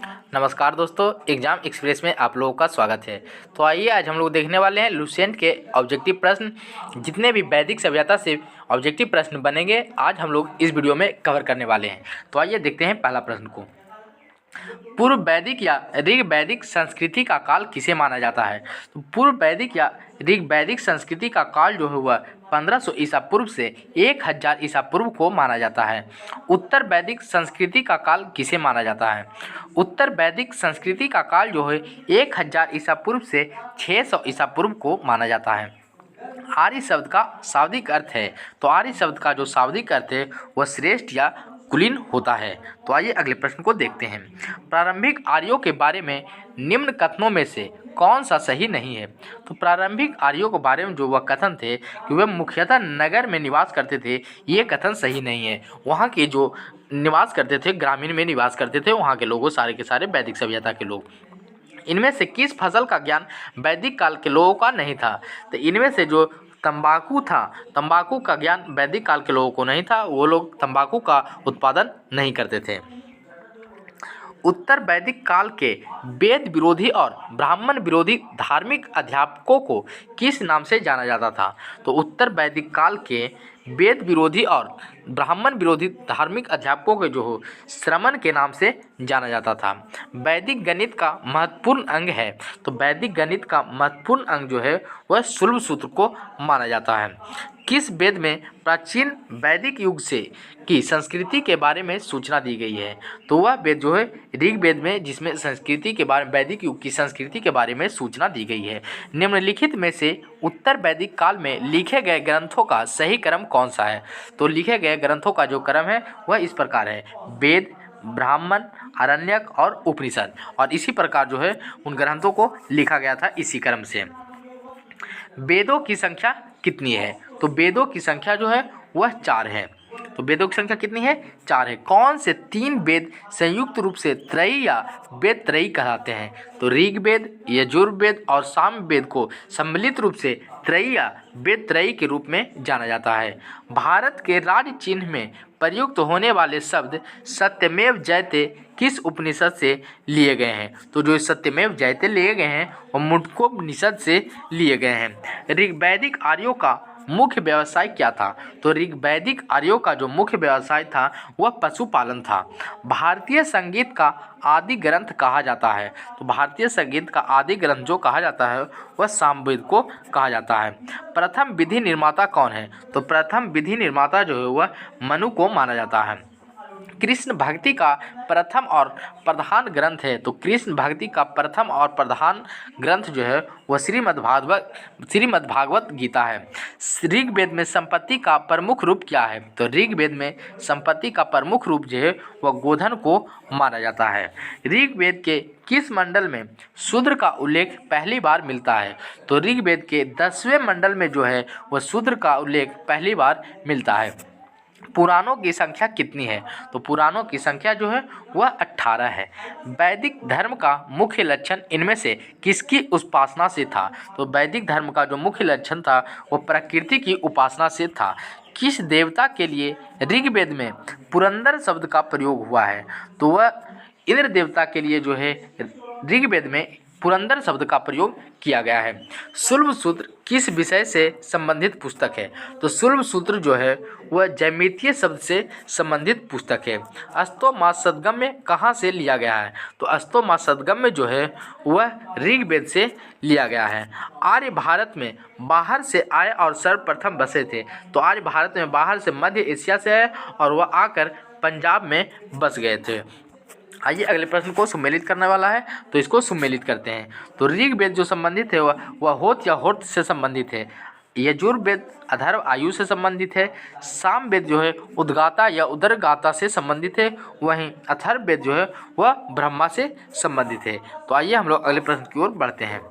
नमस्कार दोस्तों, exam express में आप लोगों का स्वागत है। तो आइए आज हम लोग देखने वाले हैं लुसेंट के ऑब्जेक्टिव प्रश्न। जितने भी वैदिक सभ्यता से ऑब्जेक्टिव प्रश्न बनेंगे आज हम लोग इस वीडियो में कवर करने वाले हैं। तो आइए देखते हैं पहला प्रश्न को। पूर्व वैदिक या ऋग वैदिक संस्कृति का काल किसे माना जाता है? तो पूर्व वैदिक या ऋग वैदिक संस्कृति का काल जो है वह 1500 ईसा पूर्व से 1000 ईसा पूर्व को माना जाता है। उत्तर वैदिक संस्कृति का काल किसे माना जाता है? उत्तर वैदिक संस्कृति का काल जो है 1000 ईसा पूर्व से 600 ईसा पूर्व को माना जाता है। आर्य शब्द का शाब्दिक अर्थ है, तो आर्य शब्द का जो शाब्दिक अर्थ है वह श्रेष्ठ या कुलीन होता है। तो आइए अगले प्रश्न को देखते हैं। प्रारंभिक आर्यों के बारे में निम्न कथनों में से कौन सा सही नहीं है? तो प्रारंभिक आर्यों के बारे में जो वह कथन थे कि वे मुख्यतः नगर में निवास करते थे, ये कथन सही नहीं है। वहाँ के जो निवास करते थे, ग्रामीण में निवास करते थे वहाँ के लोगों, सारे के सारे वैदिक सभ्यता के लोग। इनमें से किस फसल का ज्ञान वैदिक काल के लोगों का नहीं था? तो इनमें से जो तंबाकू था, तंबाकू का ज्ञान वैदिक काल के लोगों को नहीं था, वो लोग तंबाकू का उत्पादन नहीं करते थे। उत्तर वैदिक काल के वेद विरोधी और ब्राह्मण विरोधी धार्मिक अध्यापकों को किस नाम से जाना जाता था? तो उत्तर वैदिक काल के वेद विरोधी और ब्राह्मण विरोधी धार्मिक अध्यापकों के जो हो श्रमण के नाम से जाना जाता था। वैदिक गणित का महत्वपूर्ण अंग है, तो वैदिक गणित का महत्वपूर्ण अंग जो है वह शुल्ब सूत्र को माना जाता है। किस वेद में प्राचीन वैदिक युग से की संस्कृति के बारे में सूचना दी गई है? तो वह वेद जो है ऋग वेद में, जिसमें संस्कृति के बारे में, वैदिक युग की संस्कृति के बारे में सूचना दी गई है। निम्नलिखित में से उत्तर वैदिक काल में लिखे गए ग्रंथों का सही क्रम कौन सा है? तो लिखे गए ग्रंथों का जो क्रम है वह इस प्रकार है: वेद, ब्राह्मण, आरण्यक और उपनिषद। और इसी प्रकार जो है उन ग्रंथों को लिखा गया था इसी क्रम से। वेदों की संख्या कितनी है? तो वेदों की संख्या जो है वह 4 है। तो वेदों की संख्या कितनी है? 4 है। कौन से 3 वेद संयुक्त रूप से त्रयी या वेद त्रयी कहलाते हैं? तो ऋग्वेद, यजुर्वेद और सामवेद को सम्मिलित रूप से त्रयी या वेद त्रयी के रूप में जाना जाता है। भारत के राज्य चिन्ह में प्रयुक्त होने वाले शब्द सत्यमेव जयते किस उपनिषद से लिए गए हैं? तो जो सत्यमेव जयते लिए गए हैं वो मुंडकोपनिषद से लिए गए हैं। ऋग्वैदिक आर्यों का मुख्य व्यवसाय क्या था? तो ऋग्वैदिक आर्यों का जो मुख्य व्यवसाय था वह पशुपालन था। भारतीय संगीत का आदि ग्रंथ कहा जाता है, तो भारतीय संगीत का आदि ग्रंथ जो कहा जाता है वह सामवेद को कहा जाता है। प्रथम विधि निर्माता कौन है? तो प्रथम विधि निर्माता जो है वह मनु को माना जाता है। कृष्ण भक्ति का प्रथम और प्रधान ग्रंथ है, तो कृष्ण भक्ति का प्रथम और प्रधान ग्रंथ जो है वह श्रीमद् भागवत गीता है। ऋग्वेद में संपत्ति का प्रमुख रूप क्या है? तो ऋग्वेद में संपत्ति का प्रमुख रूप जो है वह गोधन को माना जाता है। ऋग्वेद के किस मंडल में शूद्र का उल्लेख पहली बार मिलता है? तो ऋग्वेद के 10वें मंडल में जो है वह शूद्र का उल्लेख पहली बार मिलता है। पुराणों की संख्या कितनी है? तो पुराणों की संख्या जो है वह 18 है। वैदिक धर्म का मुख्य लक्षण इनमें से किसकी उपासना से था? तो वैदिक धर्म का जो मुख्य लक्षण था वह प्रकृति की उपासना से था। किस देवता के लिए ऋग्वेद में पुरंदर शब्द का प्रयोग हुआ है? तो वह इंद्र देवता के लिए जो है ऋग्वेद में पुरंदर शब्द का प्रयोग किया गया है। शुल्ब सूत्र किस विषय से संबंधित पुस्तक है? तो शुल्ब सूत्र जो है वह जैमितीय शब्द से संबंधित पुस्तक है। अस्तोमासद्गम्य कहाँ से लिया गया है? तो अस्तोमासद्गम्य जो है वह ऋग्वेद से लिया गया है। आर्य भारत में बाहर से आए और सर्वप्रथम बसे थे, तो आर्य भारत में बाहर से मध्य एशिया से आए और वह आकर पंजाब में बस गए थे। आइए अगले प्रश्न को सुमेलित करने वाला है, तो इसको सुमेलित करते हैं। तो ऋग्वेद जो संबंधित है वह होत या होर्त से संबंधित है। यजुर्वेद अथर्व आयु से संबंधित है। सामवेद जो है उद्गाता या उदरगाता से संबंधित है। वहीं अथर्ववेद जो है वह ब्रह्मा से संबंधित है। तो आइए हम लोग अगले प्रश्न की ओर बढ़ते हैं।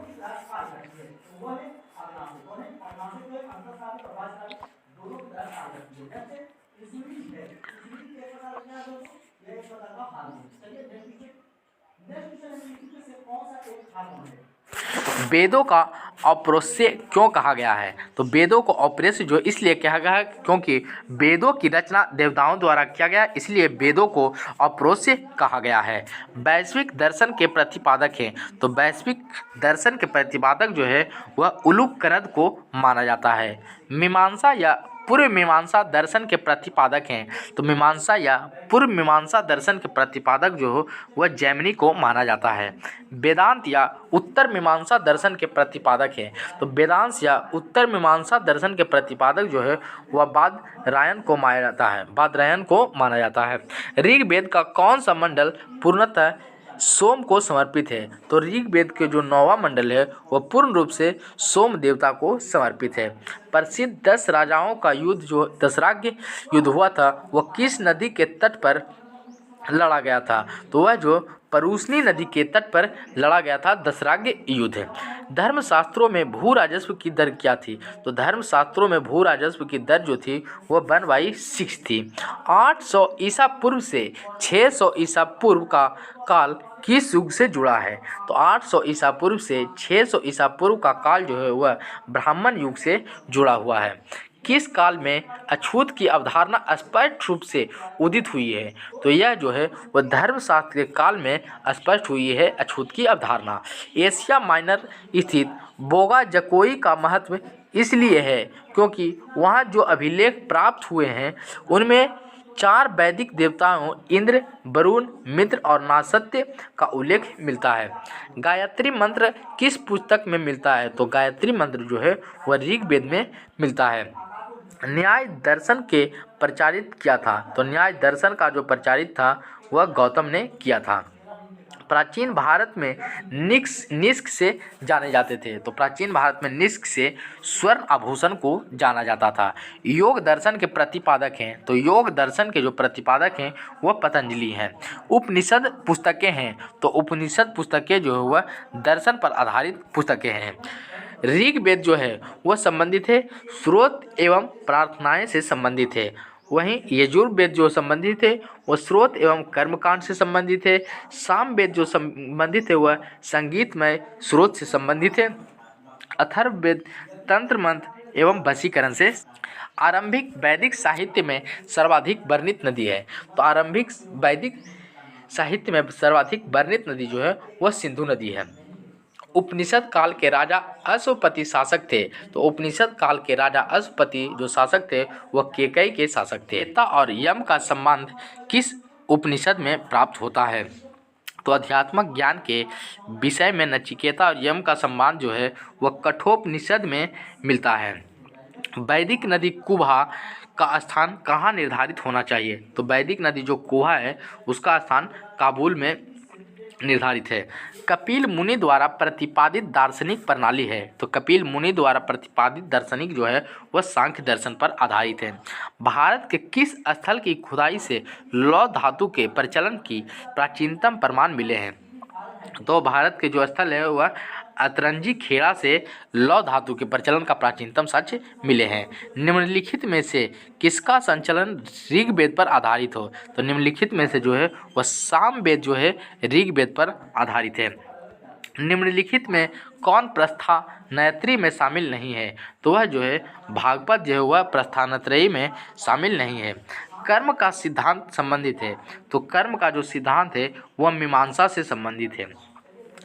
वेदों का औपनिषद क्यों कहा गया है? तो वेदों को औपनिषद जो इसलिए कहा गया है क्योंकि वेदों की रचना देवताओं द्वारा किया गया, इसलिए वेदों को औपनिषद कहा गया है। वैश्विक दर्शन के प्रतिपादक हैं, तो वैश्विक दर्शन के प्रतिपादक जो है वह उलूकनद को माना जाता है। मीमांसा या पूर्व मीमांसा दर्शन के प्रतिपादक हैं, तो मीमांसा या पूर्व मीमांसा दर्शन के प्रतिपादक जो हो वह जैमिनी को माना जाता है। वेदांत या उत्तर मीमांसा दर्शन के प्रतिपादक हैं, तो वेदांत या उत्तर मीमांसा दर्शन के प्रतिपादक जो है वह बादरायण को माना जाता है, बादरायण को माना जाता है। ऋग्वेद का कौन सा मंडल पूर्णतः सोम को समर्पित है? तो ऋग्वेद के जो 9वां मंडल है वह पूर्ण रूप से सोम देवता को समर्पित है। प्रसिद्ध 10 राजाओं का युद्ध जो दशराग्य युद्ध हुआ था वह किस नदी के तट पर लड़ा गया था? तो वह जो परूसनी नदी के तट पर लड़ा गया था दशराग्य युद्ध है। धर्मशास्त्रों में भू राजस्व की दर क्या थी? तो धर्मशास्त्रों में भू राजस्व की दर जो थी वह 1/6 थी। 800 ईसा पूर्व से 600 ईसा पूर्व का काल किस युग से जुड़ा है? तो 800 ईसा पूर्व से 600 ईसा पूर्व का काल जो है वह ब्राह्मण युग से जुड़ा हुआ है। किस काल में अछूत की अवधारणा स्पष्ट रूप से उदित हुई है? तो यह जो है वह धर्मशास्त्र के काल में स्पष्ट हुई है अछूत की अवधारणा। एशिया माइनर स्थित बोगा जकोई का महत्व इसलिए है क्योंकि वहाँ जो अभिलेख प्राप्त हुए हैं उनमें 4 वैदिक देवताओं इंद्र, वरुण, मित्र और नासत्य का उल्लेख मिलता है। गायत्री मंत्र किस पुस्तक में मिलता है? तो गायत्री मंत्र जो है वह ऋग्वेद में मिलता है। न्याय दर्शन के प्रचारित किया था? तो न्याय दर्शन का जो प्रचारित था वह गौतम ने किया था। प्राचीन भारत में निष्क से जाने जाते थे, तो प्राचीन भारत में निष्क से स्वर्ण आभूषण को जाना जाता था। योग दर्शन के प्रतिपादक हैं, तो योग दर्शन के जो प्रतिपादक हैं वह पतंजलि हैं। उपनिषद पुस्तकें हैं, तो उपनिषद पुस्तकें जो है वह दर्शन पर आधारित पुस्तकें हैं। ऋग्वेद जो है वह संबंधित है स्रोत एवं प्रार्थनाएं से संबंधित है। वहीं यजुर्वेद जो संबंधित है वह स्रोत एवं कर्मकांड से संबंधित है। सामवेद जो संबंधित है वह संगीतमय स्रोत से संबंधित है। अथर्ववेद तंत्र मंत्र एवं वशीकरण से। आरंभिक वैदिक साहित्य में सर्वाधिक वर्णित नदी है, तो आरंभिक वैदिक साहित्य में सर्वाधिक वर्णित नदी जो है वह सिंधु नदी है। उपनिषद काल के राजा अश्वपति शासक थे, तो उपनिषद काल के राजा अश्वपति जो शासक थे वह केकई के शासक थे। नचिकेता और यम का संबंध किस उपनिषद में प्राप्त होता है? तो अध्यात्मक ज्ञान के विषय में नचिकेता और यम का संबंध जो है वह कठोपनिषद में मिलता है। वैदिक नदी कुभा का स्थान कहाँ निर्धारित होना चाहिए? तो वैदिक नदी जो कुभा है उसका स्थान काबुल में निर्धारित है। कपिल मुनि द्वारा प्रतिपादित दार्शनिक प्रणाली है, तो कपिल मुनि द्वारा प्रतिपादित दार्शनिक जो है वह सांख्य दर्शन पर आधारित है। भारत के किस स्थल की खुदाई से लौह धातु के प्रचलन की प्राचीनतम प्रमाण मिले हैं? तो भारत के जो स्थल है वह अतरंजी खेड़ा से लौह धातु के प्रचलन का प्राचीनतम साक्ष्य मिले हैं। निम्नलिखित में से किसका संचलन ऋग्वेद पर आधारित हो? तो निम्नलिखित में से जो है वह सामवेद जो है ऋग्वेद पर आधारित है। निम्नलिखित में कौन प्रस्थानत्रयी में शामिल नहीं है? तो वह जो है भागवत जो है वह प्रस्थानत्रयी में शामिल नहीं है। कर्म का सिद्धांत संबंधित है, तो कर्म का जो सिद्धांत है वह मीमांसा से संबंधित है।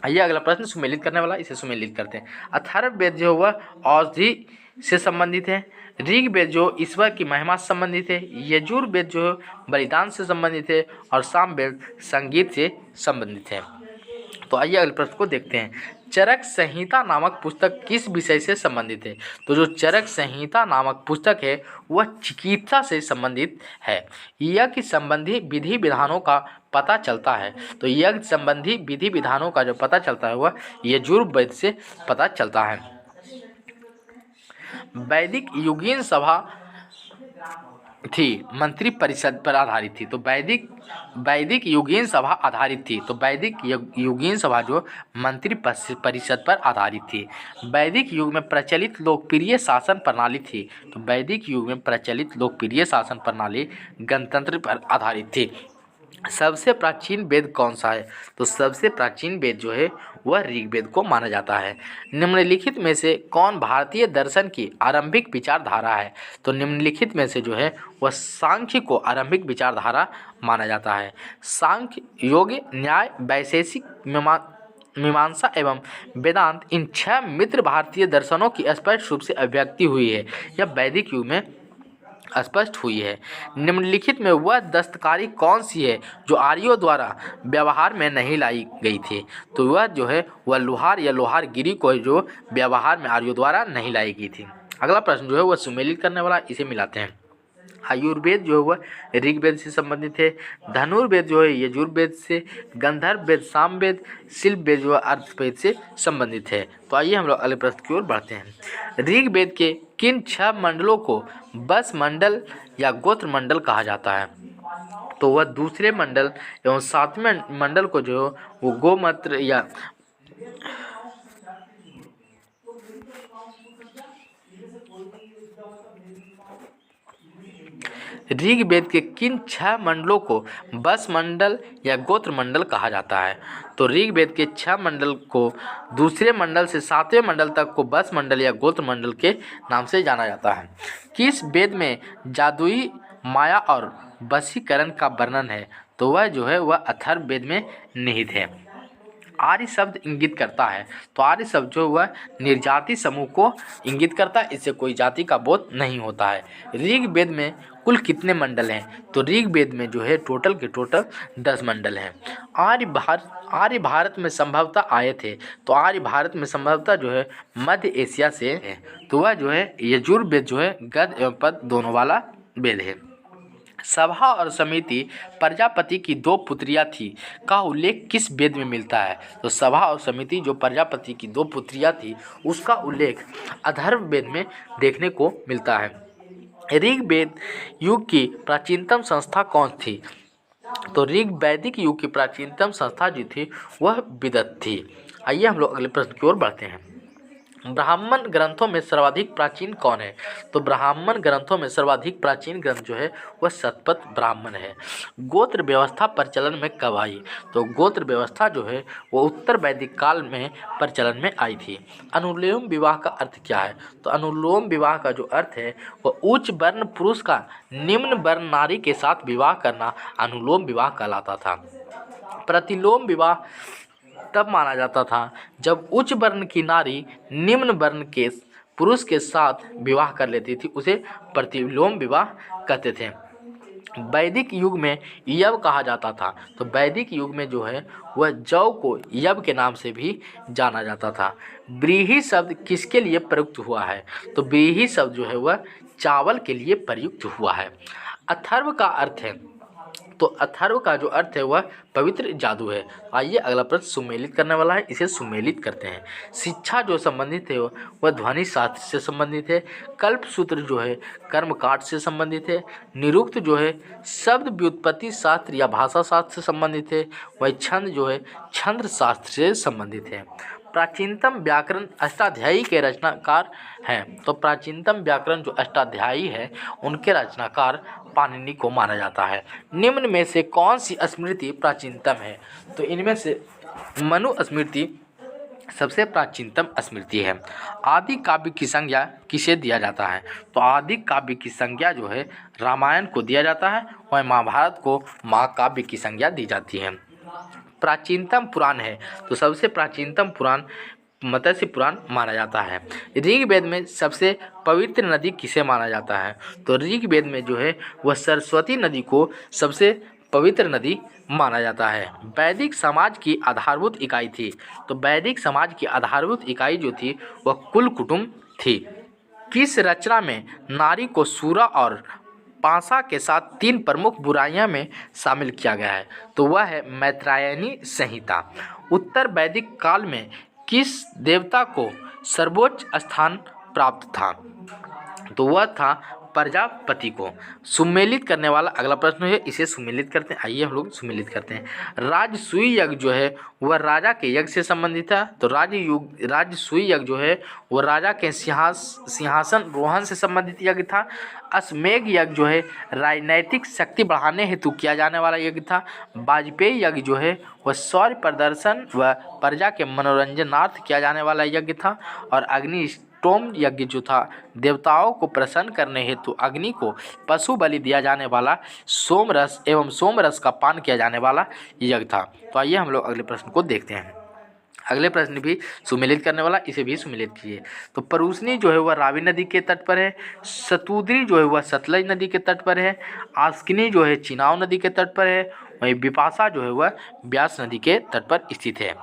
आइए अगला प्रश्न सुमेलित करने वाला, इसे सुमेलित करते हैं। अथर्ववेद जो वह औषधि से संबंधित है। ऋग्वेद जो ईश्वर की महिमा से संबंधित है। यजुर्वेद जो बलिदान से संबंधित है और सामवेद संगीत से संबंधित है। तो आइए अगले प्रश्न को देखते हैं। चरक संहिता नामक पुस्तक किस विषय से संबंधित है? तो जो चरक संहिता नामक पुस्तक है वह चिकित्सा से संबंधित है। यज्ञ संबंधी विधि विधानों का पता चलता है, तो यज्ञ संबंधी विधि विधानों का जो पता चलता है वह यजुर्वेद से पता चलता है। वैदिक युगीन सभा थी मंत्री परिषद पर आधारित थी, तो वैदिक युगीन सभा आधारित थी, तो वैदिक युगीन सभा जो मंत्री परिषद पर आधारित थी। वैदिक युग में प्रचलित लोकप्रिय शासन प्रणाली थी, तो वैदिक युग में प्रचलित लोकप्रिय शासन प्रणाली गणतंत्र पर आधारित थी। सबसे प्राचीन वेद कौन सा है? तो सबसे प्राचीन वेद जो है वह ऋग्वेद को माना जाता है। निम्नलिखित में से कौन भारतीय दर्शन की आरंभिक विचारधारा है? तो निम्नलिखित में से जो है वह सांख्य को आरंभिक विचारधारा माना जाता है। सांख्य, योग, न्याय, वैशेषिक, मीमांसा एवं वेदांत, इन 6 मित्र भारतीय दर्शनों की स्पष्ट रूप से अभिव्यक्ति हुई है। यह वैदिक युग में स्पष्ट हुई है। निम्नलिखित में वह दस्तकारी कौन सी है जो आर्यों द्वारा व्यवहार में नहीं लाई गई थी? तो वह जो है वह लोहार या लोहारगिरी को जो व्यवहार में आर्यों द्वारा नहीं लाई गई थी। अगला प्रश्न जो है वह सुमेलित करने वाला, इसे मिलाते हैं। आयुर्वेद जो है वह ऋग्वेद से संबंधित है। धनुर्वेद जो है यजुर्वेद से, गंधर्व वेद सामवेद, शिल्प वेद जो है अर्थवेद से संबंधित है। तो आइए हम लोग अगले प्रश्न की ओर बढ़ते हैं। ऋग्वेद के किन 6 मंडलों को बस मंडल या गोत्र मंडल कहा जाता है? तो वह दूसरे मंडल एवं 7वें मंडल को जो वो गोमत्र या ऋग्वेद के किन 6 मंडलों को बस मंडल या गोत्र मंडल कहा जाता है? तो ऋग्वेद के 6 मंडल को दूसरे मंडल से 7वें मंडल तक को बस मंडल या गोत्र मंडल के नाम से जाना जाता है। किस वेद में जादुई माया और वशीकरण का वर्णन है? तो वह जो है वह अथर्व वेद में निहित है। आर्य शब्द इंगित करता है, तो आर्य शब्द जो वह निर्जाति समूह को इंगित करता है, इससे कोई जाति का बोध नहीं होता है। ऋग्वेद में कुल कितने मंडल हैं? तो ऋग्वेद में जो है टोटल के टोटल 10 मंडल हैं। आर्य भारत में संभवतः आए थे, तो आर्य भारत में संभवतः जो है मध्य एशिया से है। तो वह जो है यजुर्वेद जो है गद एवं पद दोनों वाला वेद है। सभा और समिति प्रजापति की 2 पुत्रियां थी का उल्लेख किस वेद में मिलता है? तो सभा और समिति जो प्रजापति की 2 पुत्रियां थी उसका उल्लेख अथर्व वेद में देखने को मिलता है। ऋग्वेद युग की प्राचीनतम संस्था कौन थी? तो ऋग्वैदिक युग की प्राचीनतम संस्था जो थी वह विदत थी। आइए हम लोग अगले प्रश्न की ओर बढ़ते हैं। ब्राह्मण ग्रंथों में सर्वाधिक प्राचीन कौन है? तो ब्राह्मण ग्रंथों में सर्वाधिक प्राचीन ग्रंथ जो है वह शतपथ ब्राह्मण है। गोत्र व्यवस्था प्रचलन में कब आई? तो गोत्र व्यवस्था जो है वो उत्तर वैदिक काल में प्रचलन में आई थी। अनुलोम विवाह का अर्थ क्या है? तो अनुलोम विवाह का जो अर्थ है वह उच्च वर्ण पुरुष का निम्न वर्ण नारी के साथ विवाह करना अनुलोम विवाह कहलाता था। प्रतिलोम विवाह तब माना जाता था जब उच्च वर्ण की नारी निम्न वर्ण के पुरुष के साथ विवाह कर लेती थी, उसे प्रतिलोम विवाह कहते थे। वैदिक युग में यव कहा जाता था, तो वैदिक युग में जो है वह जौ को यव के नाम से भी जाना जाता था। व्रीहि शब्द किसके लिए प्रयुक्त हुआ है? तो व्रीहि शब्द जो है वह चावल के लिए प्रयुक्त हुआ है। अथर्व का अर्थ है, तो अथर्व का जो अर्थ है वह पवित्र जादू है। आइए अगला प्रश्न सुमेलित करने वाला है, इसे सुमेलित करते हैं। शिक्षा जो संबंधित है वह ध्वनि शास्त्र से संबंधित है। कल्पसूत्र जो है कर्मकांड से संबंधित है। निरुक्त जो है शब्द व्युत्पत्ति शास्त्र या भाषा शास्त्र से संबंधित है। वही छंद जो है छंद शास्त्र से संबंधित है। प्राचीनतम व्याकरण अष्टाध्यायी के रचनाकार हैं, तो प्राचीनतम व्याकरण जो अष्टाध्यायी है उनके रचनाकार पाणिनि को माना जाता है। निम्न में से कौन सी स्मृति प्राचीनतम है? तो इनमें से मनु स्मृति सबसे प्राचीनतम स्मृति है। आदि काव्य की संज्ञा किसे दिया जाता है? तो आदि काव्य की संज्ञा जो है रामायण को दिया जाता है, वह महाभारत को महाकाव्य की संज्ञा दी जाती है। प्राचीनतम पुराण है, तो सबसे प्राचीनतम पुराण मत्स्य पुराण माना जाता है। ऋग्वेद में सबसे पवित्र नदी किसे माना जाता है? तो ऋग्वेद में जो है वह सरस्वती नदी को सबसे पवित्र नदी माना जाता है। वैदिक समाज की आधारभूत इकाई थी, तो वैदिक समाज की आधारभूत इकाई जो थी वह कुल कुटुंब थी। किस रचना में नारी को सूरा और पासा के साथ 3 प्रमुख बुराइयां में शामिल किया गया है? तो वह है मैत्रायणी संहिता। उत्तर वैदिक काल में किस देवता को सर्वोच्च स्थान प्राप्त था? तो वह था प्रजापति को सुमेलित करने वाला अगला प्रश्न है, इसे सुमेलित करते हैं। आइए हम लोग सुमेलित करते हैं। राजसूय यज्ञ जो है वह राजा के यज्ञ से संबंधित है। तो राजसूय यज्ञ जो है वह राजा के सिंहासन रोहण से संबंधित यज्ञ था। अश्वमेध यज्ञ जो है राजनैतिक शक्ति बढ़ाने हेतु किया जाने वाला यज्ञ था। वाजपेयी यज्ञ जो है वह शौर्य प्रदर्शन व प्रजा के मनोरंजनार्थ किया जाने वाला यज्ञ था। और अग्निष्टोम यज्ञ जो था देवताओं को प्रसन्न करने हेतु अग्नि को पशु बलि दिया जाने वाला सोमरस एवं सोमरस का पान किया जाने वाला यज्ञ था। तो आइए हम लोग अगले प्रश्न को देखते हैं। अगले प्रश्न भी सुमेलित करने वाला, इसे भी सुमेलित कीजिए। तो परूसनी जो है वह रावी नदी के तट पर है। सतुद्री जो है वह सतलज नदी के तट पर है। आस्किनी जो है चिनाब नदी के तट पर है। वहीं बिपाशा जो है वह ब्यास नदी के तट पर स्थित है।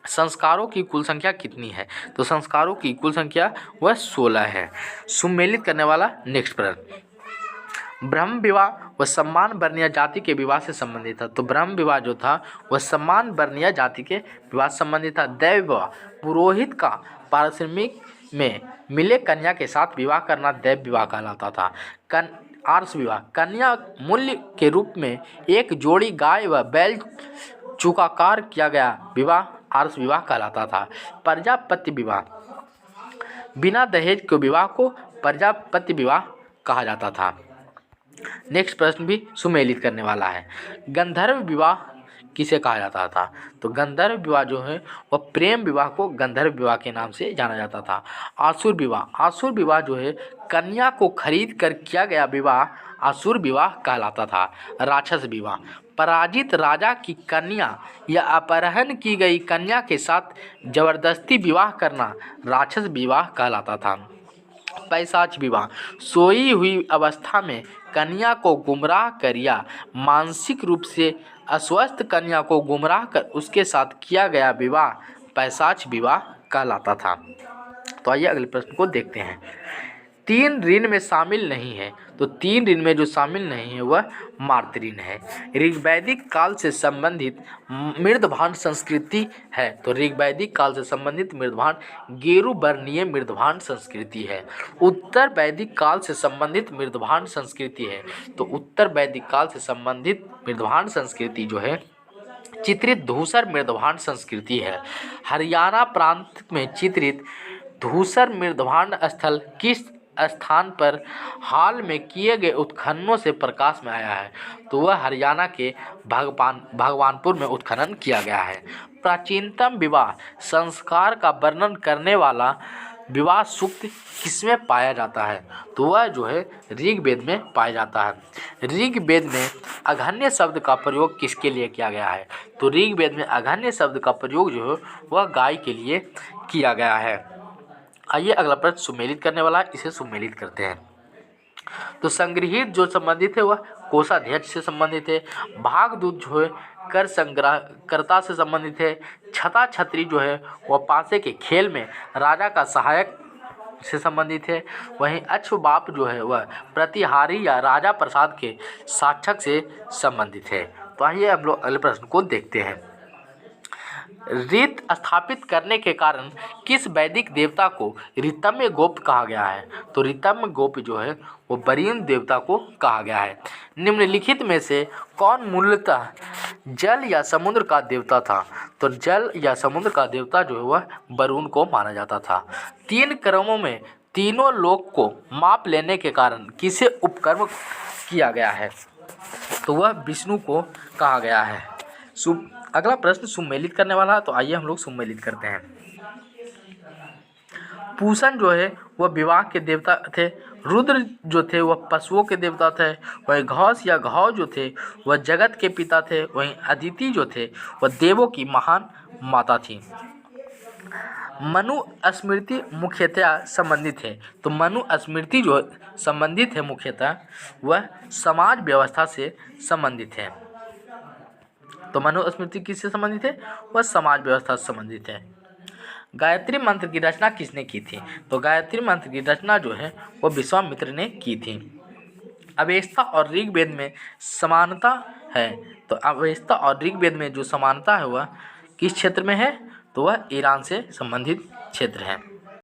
संस्कारों की कुल संख्या कितनी है? तो संस्कारों की कुल संख्या वह 16 है। सुमेलित करने वाला नेक्स्ट प्रश्न, ब्रह्म विवाह वह सम्मान वर्णीय जाति के विवाह से संबंधित था। तो ब्रह्म विवाह जो था वह सम्मान वर्णीय जाति के विवाह से संबंधित था। दैव विवाह पुरोहित का पारिश्रमिक में मिले कन्या के साथ विवाह करना दैव विवाह कहलाता था। आर्ष विवाह कन्या मूल्य के रूप में एक जोड़ी गाय व बैल चुकाकार किया गया विवाह आर्ष विवाह कहलाता था। प्रजापति विवाह बिना दहेज के विवाह को प्रजापति विवाह कहा जाता था। नेक्स्ट प्रश्न भी सुमेलित करने वाला है। गंधर्व विवाह किसे कहा जाता था? तो गंधर्व विवाह जो है वह प्रेम विवाह को गंधर्व विवाह के नाम से जाना जाता था। आसुर विवाह जो है कन्या को खरीद कर किया गया विवाह आसुर विवाह कहलाता था। राक्षस विवाह पराजित राजा की कन्या या अपहरण की गई कन्या के साथ जबरदस्ती विवाह करना राक्षस विवाह कहलाता था। पैशाच विवाह सोई हुई अवस्था में कन्या को गुमराह कर या मानसिक रूप से अस्वस्थ कन्या को गुमराह कर उसके साथ किया गया विवाह पैशाच विवाह कहलाता था। तो आइए अगले प्रश्न को देखते हैं। 3 ऋण में शामिल नहीं है। तो 3 ऋण में जो शामिल नहीं है वह मातृऋण है। ऋग्वैदिक काल से संबंधित मृदभांड संस्कृति है। तो ऋग्वैदिक काल से संबंधित मृदभांड गेरु वर्णीय मृदभांड संस्कृति है। उत्तर वैदिक काल से संबंधित मृदभांड संस्कृति है। तो उत्तर वैदिक काल से संबंधित मृदभांड संस्कृति जो है चित्रित धूसर मृदभांड संस्कृति है। हरियाणा प्रांत में चित्रित धूसर मृदभांड स्थल किस स्थान पर हाल में किए गए उत्खननों से प्रकाश में आया है? तो वह हरियाणा के भगवानपुर में उत्खनन किया गया है। प्राचीनतम विवाह संस्कार का वर्णन करने वाला विवाह सूक्त किसमें पाया जाता है? तो वह जो है ऋग्वेद में पाया जाता है। ऋग्वेद में अघन्य शब्द का प्रयोग किसके लिए किया गया है? तो ऋग्वेद में अघन्य शब्द का प्रयोग जो है वह गाय के लिए किया गया है। आइए अगला प्रश्न सुमेलित करने वाला है, इसे सुमेलित करते हैं। तो संग्रहित जो संबंधित है वह कोषाध्यक्ष से संबंधित है। भागदूत जो है कर संग्रहकर्ता से संबंधित है। छता छतरी जो है वह पासे के खेल में राजा का सहायक से संबंधित है। वहीं अश्वबाप जो है वह प्रतिहारी या राजा प्रसाद के साक्षक से संबंधित है। तो आइए हम लोग अगले प्रश्न को देखते हैं। रीत स्थापित करने के कारण किस वैदिक देवता को ऋतम्य गोप कहा गया है? तो ऋतम्य गोप जो है वो वरुण देवता को कहा गया है। निम्नलिखित में से कौन मूलतः जल या समुद्र का देवता था? तो जल या समुद्र का देवता जो है वह वरुण को माना जाता था। 3 कर्मों में तीनों लोक को माप लेने के कारण किसे उपकर्म किया गया है? तो वह विष्णु को कहा गया है। अगला प्रश्न सुमेलित करने वाला है, तो आइए हम लोग सुमेलित करते हैं। पूषण जो है वह विवाह के देवता थे। रुद्र जो थे वह पशुओं के देवता थे। वहीं घोष या घौ जो थे वह जगत के पिता थे। वहीं अदिति जो थे वह देवों की महान माता थी। मनु स्मृति मुख्यतः संबंधित है। तो मनु स्मृति जो संबंधित है मुख्यतः वह समाज व्यवस्था से संबंधित है। तो मनुस्मृति किससे संबंधित है? वह समाज व्यवस्था से संबंधित है। गायत्री मंत्र की रचना किसने की थी? तो गायत्री मंत्र की रचना जो है वो विश्वामित्र ने की थी। अवेस्ता और ऋग्वेद में समानता है। तो अवेस्ता और ऋग्वेद में जो समानता है वह किस क्षेत्र में है? तो वह ईरान से संबंधित क्षेत्र है।